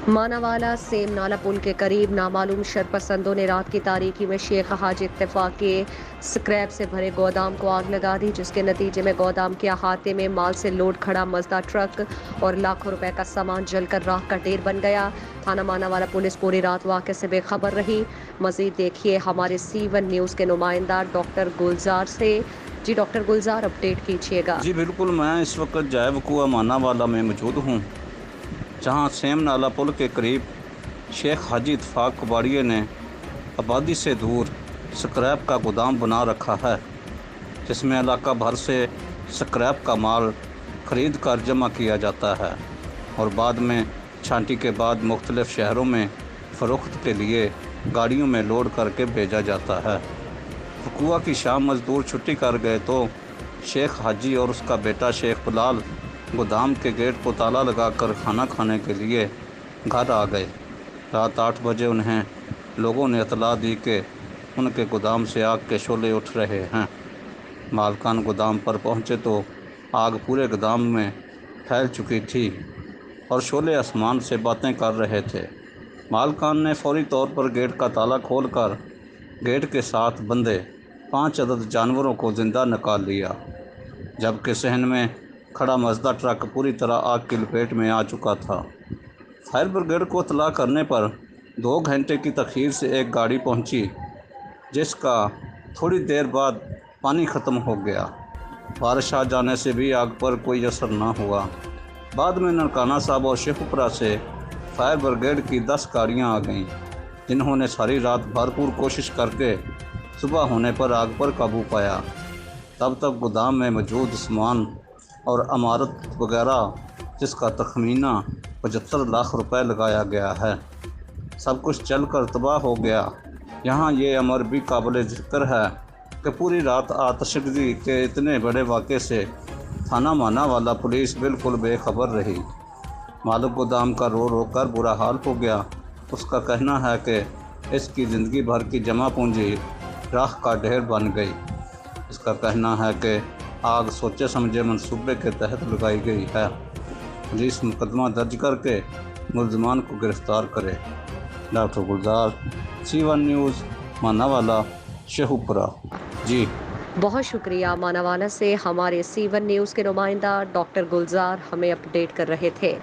ماناوالا same نالا پل کے قریب نامعلوم شرپسندوں نے رات کی تاریکی میں شیخ حاجی اتفاق کے سکریپ سے بھرے گودام کو آگ لگا دی، جس کے نتیجے میں گودام کے احاطے میں مال سے لوڈ کھڑا مزدہ ٹرک اور لاکھوں روپے کا سامان جل کر راکھ کا ڈھیر بن گیا۔ تھانہ ماناوالا پولیس پوری رات واقعے سے بے خبر رہی۔ مزید دیکھیے ہمارے C1 نیوز کے نمائندہ ڈاکٹر گلزار سے۔ جی ڈاکٹر گلزار، اپڈیٹ کیجیے گا۔ جی بالکل، میں اس وقت جائے وقوع ماناوالا میں موجود ہوں، جہاں سیم نالا پل کے قریب شیخ حاجی اتفاق کباڑیے نے آبادی سے دور سکریپ کا گودام بنا رکھا ہے، جس میں علاقہ بھر سے سکریپ کا مال خرید کر جمع کیا جاتا ہے اور بعد میں چھانٹی کے بعد مختلف شہروں میں فروخت کے لیے گاڑیوں میں لوڈ کر کے بھیجا جاتا ہے۔ وقوع کی شام مزدور چھٹی کر گئے تو شیخ حاجی اور اس کا بیٹا شیخ بلال گودام کے گیٹ کو تالا لگا کر کھانا کھانے کے لیے گھر آ گئے۔ رات 8 بجے انہیں لوگوں نے اطلاع دی کہ ان کے گودام سے آگ کے شعلے اٹھ رہے ہیں۔ مالکان گودام پر پہنچے تو آگ پورے گودام میں پھیل چکی تھی اور شعلے آسمان سے باتیں کر رہے تھے۔ مالکان نے فوری طور پر گیٹ کا تالا کھول کر گیٹ کے ساتھ بندھے 5 عدد جانوروں کو زندہ نکال لیا، جبکہ صحن میں کھڑا مزدہ ٹرک پوری طرح آگ کی لپیٹ میں آ چکا تھا۔ فائر بریگیڈ کو اطلاع کرنے پر 2 گھنٹے کی تاخیر سے ایک گاڑی پہنچی، جس کا تھوڑی دیر بعد پانی ختم ہو گیا۔ بارش آ جانے سے بھی آگ پر کوئی اثر نہ ہوا۔ بعد میں ننکانہ صاحب اور شیخوپورہ سے فائر بریگیڈ کی 10 گاڑیاں آ گئیں، جنہوں نے ساری رات بھرپور کوشش کر کے صبح ہونے پر آگ پر قابو پایا۔ تب تک گودام میں موجود سامان اور عمارت وغیرہ، جس کا تخمینہ 75 لاکھ روپے لگایا گیا ہے، سب کچھ جل کر تباہ ہو گیا۔ یہاں یہ امر بھی قابل ذکر ہے کہ پوری رات آتشگزی کے اتنے بڑے واقعے سے تھانہ ماناوالا پولیس بالکل بے خبر رہی۔ مالک گودام کا رو رو کر برا حال ہو گیا۔ اس کا کہنا ہے کہ اس کی زندگی بھر کی جمع پونجی راکھ کا ڈھیر بن گئی۔ اس کا کہنا ہے کہ آگ سوچے سمجھے منصوبے کے تحت لگائی گئی ہے۔ پولیس مقدمہ درج کر کے ملزمان کو گرفتار کرے۔ ڈاکٹر گلزار، C1 نیوز، ماناوالا، شیخوپورہ۔ جی بہت شکریہ۔ ماناوالا سے ہمارے C1 نیوز کے نمائندہ ڈاکٹر گلزار ہمیں اپڈیٹ کر رہے تھے۔